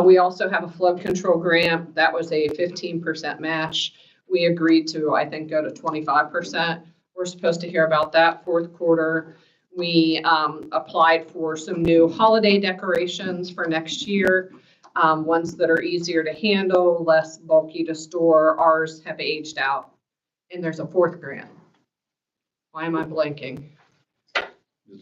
We also have a flood control grant. That was a 15% match. We agreed to, I think, go to 25%. We're supposed to hear about that fourth quarter. We applied for some new holiday decorations for next year, ones that are easier to handle, less bulky to store. Ours have aged out. And there's a 4th grant. Why am I blanking?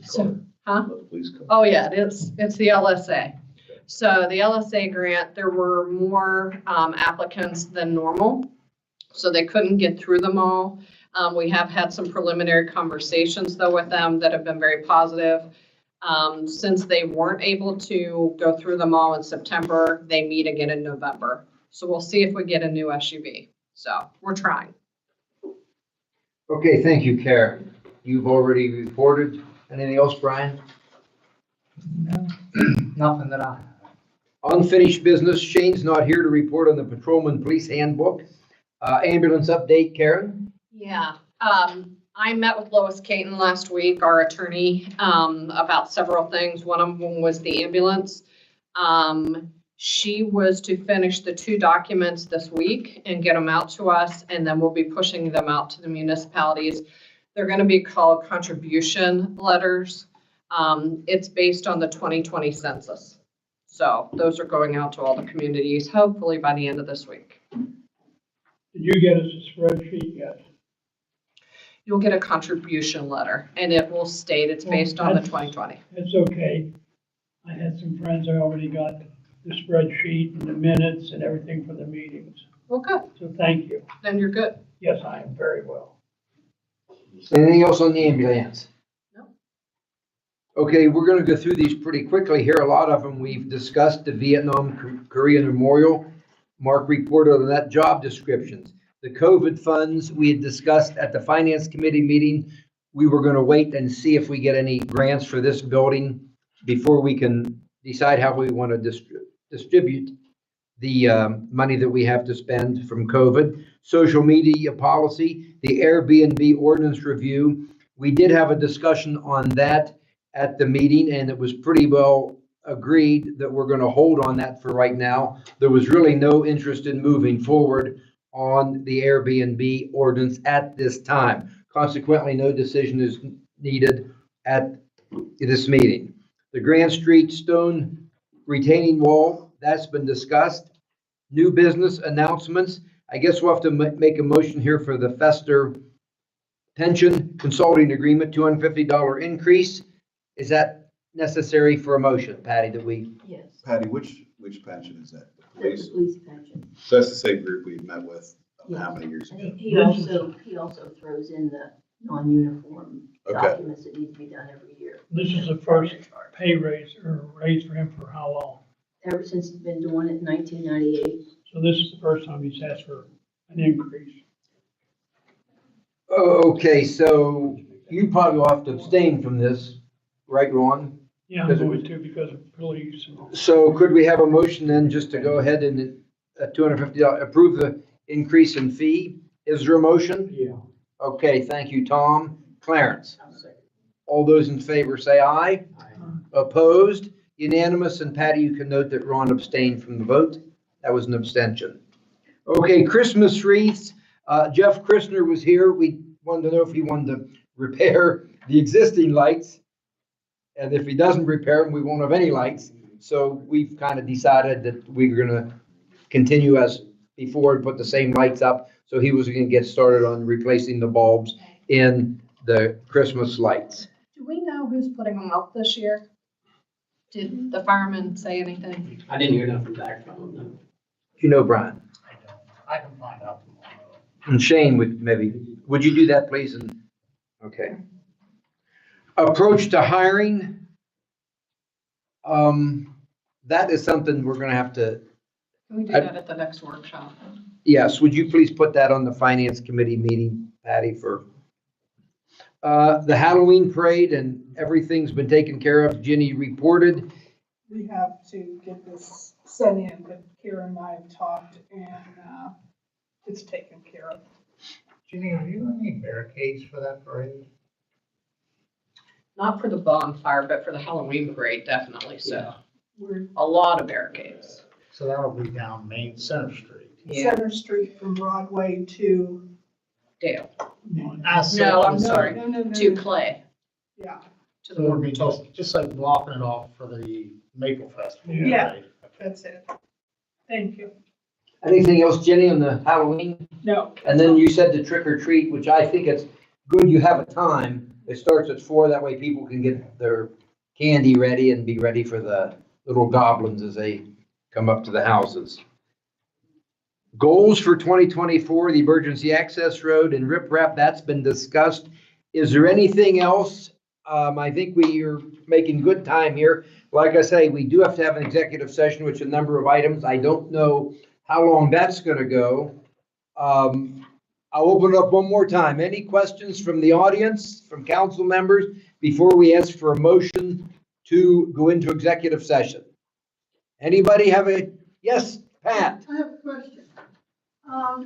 So, huh? Please come. Oh, yeah, it is. It's the LSA. So the LSA grant, there were more applicants than normal, so they couldn't get through them all. We have had some preliminary conversations, though, with them that have been very positive. Since they weren't able to go through them all in September, they meet again in November. So we'll see if we get a new SUV. So we're trying. Okay, thank you, Karen. You've already reported. Anything else, Brian? No, nothing that I. Unfinished business. Shane's not here to report on the patrolman police handbook. Ambulance update, Karen? Yeah, I met with Lois Caton last week, our attorney, about several things. One of them was the ambulance. She was to finish the 2 documents this week and get them out to us, and then we'll be pushing them out to the municipalities. They're going to be called contribution letters. It's based on the 2020 census. So those are going out to all the communities, hopefully by the end of this week. Did you get us a spreadsheet yet? You'll get a contribution letter, and it will state it's based on the 2020. It's okay. I had some friends, I already got the spreadsheet and the minutes and everything for the meetings. Well, good. So thank you. Then you're good. Yes, I am very well. Anything else on the ambulance? No. Okay, we're gonna go through these pretty quickly here. A lot of them we've discussed, the Vietnam Korean Memorial. Mark reported on that, job descriptions. The COVID funds we had discussed at the Finance Committee meeting. We were gonna wait and see if we get any grants for this building before we can decide how we want to distribute the money that we have to spend from COVID. Social media policy, the Airbnb ordinance review. We did have a discussion on that at the meeting, and it was pretty well agreed that we're going to hold on that for right now. There was really no interest in moving forward on the Airbnb ordinance at this time. Consequently, no decision is needed at this meeting. The Grand Street Stone retaining wall, that's been discussed. New business announcements. I guess we'll have to make a motion here for the Fester pension consulting agreement, $250 increase. Is that necessary for a motion, Patty, that we? Yes, Patty, which pension is that? The that's police? the police pension. So that's the same group we met with how many years ago? He also throws in the non-uniform Okay. documents that need to be done every year. This is the first pay raise or raise for him for how long? Ever since he's been doing it in 1998. So this is the first time he's asked for an increase. Okay, so you probably will have to abstain from this, right, Ron? Yeah, I'm going to because of police. So could we have a motion then just to go ahead and $250, approve the increase in fee? Is there a motion? Yeah. Okay, thank you, Tom. Clarence? All those in favor say aye. Opposed? Unanimous, and Patty, you can note that Ron abstained from the vote. That was an abstention. Okay, Christmas wreaths. Jeff Christner was here. We wanted to know if he wanted to repair the existing lights. And if he doesn't repair them, we won't have any lights. So we've kind of decided that we're gonna continue as before and put the same lights up. So he was gonna get started on replacing the bulbs in the Christmas lights. Do we know who's putting them up this year? Did the firemen say anything? I didn't hear nothing back from them, no. You know, Brian? I don't. I can find out tomorrow. And Shane would you do that, please? And, okay. Approach to hiring. That is something we're gonna have to, Can we do that at the next workshop? yes, would you please put that on the finance committee meeting, Patty, for the Halloween parade, and everything's been taken care of. Ginny reported. We have to get this sent in, but Karen and I have talked and, it's taken care of. Ginny, are you gonna need barricades for that parade? Not for the bonfire, but for the Halloween parade, definitely, so. We're A lot of barricades. So that'll be down Main Center Street. Yeah. Center Street from Broadway to, Dale. No, I'm sorry. no, To Clay, yeah, to the So it'll be Mormon. just like blocking it off for the Maple Festival. Yeah. right? that's it. Thank you. Anything else, Jenny, on the Halloween? No. And then you said the trick or treat, which I think it's good you have a time. It starts at 4, that way people can get their candy ready and be ready for the little goblins as they come up to the houses. Goals for 2024, the emergency access road and riprap, that's been discussed. Is there anything else? I think we are making good time here. Like I say, we do have to have an executive session, which a number of items. I don't know how long that's gonna go. I'll open it up one more time. Any questions from the audience, from council members, before we ask for a motion to go into executive session? Anybody have yes, Pat? I have a question.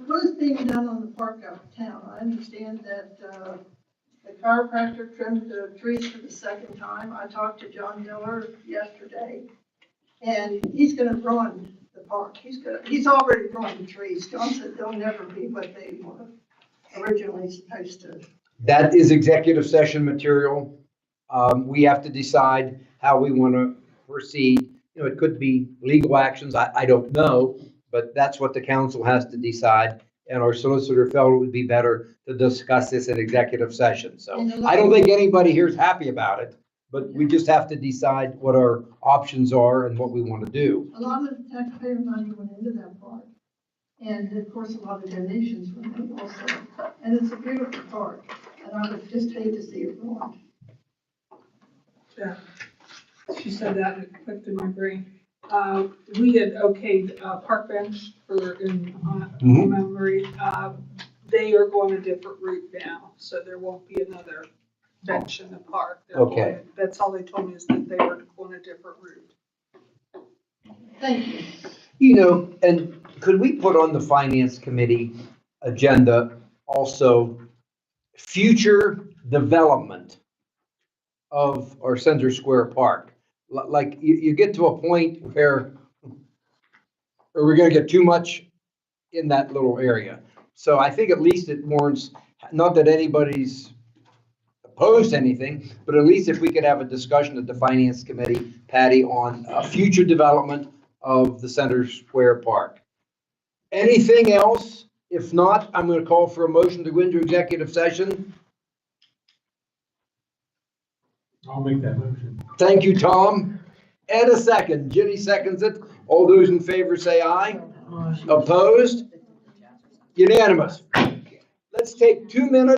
What is being done on the park out of town? I understand that, the chiropractor trimmed the trees for the second time. I talked to John Miller yesterday, and he's gonna ruin the park. He's already ruined the trees. John said they'll never be what they were originally supposed to. That is executive session material. We have to decide how we want to proceed. You know, it could be legal actions. I don't know, but that's what the council has to decide. And our solicitor felt it would be better to discuss this in executive session. So I don't think anybody here is happy about it, but we just have to decide what our options are and what we want to do. A lot of taxpayer money went into that park. And of course, a lot of donations went in also. And it's a beautiful park, and I would just hate to see it ruined. Yeah. She said that and it clicked in my brain. We had okayed park bench for memory. They are going a different route now, so there won't be another bench in the park. They're Okay. going- That's all they told me is that they were going a different route. Thank you. You know, and could we put on the finance committee agenda also future development of our Center Square Park? Like you get to a point where we're gonna get too much in that little area. So I think at least it warrants, not that anybody's opposed to anything, but at least if we could have a discussion at the finance committee, Patty, on future development of the Center Square Park. Anything else? If not, I'm going to call for a motion to go into executive session. I'll make that motion. Thank you, Tom. And a second. Ginny seconds it. All those in favor say aye. Opposed? Unanimous. Let's take 2 minutes.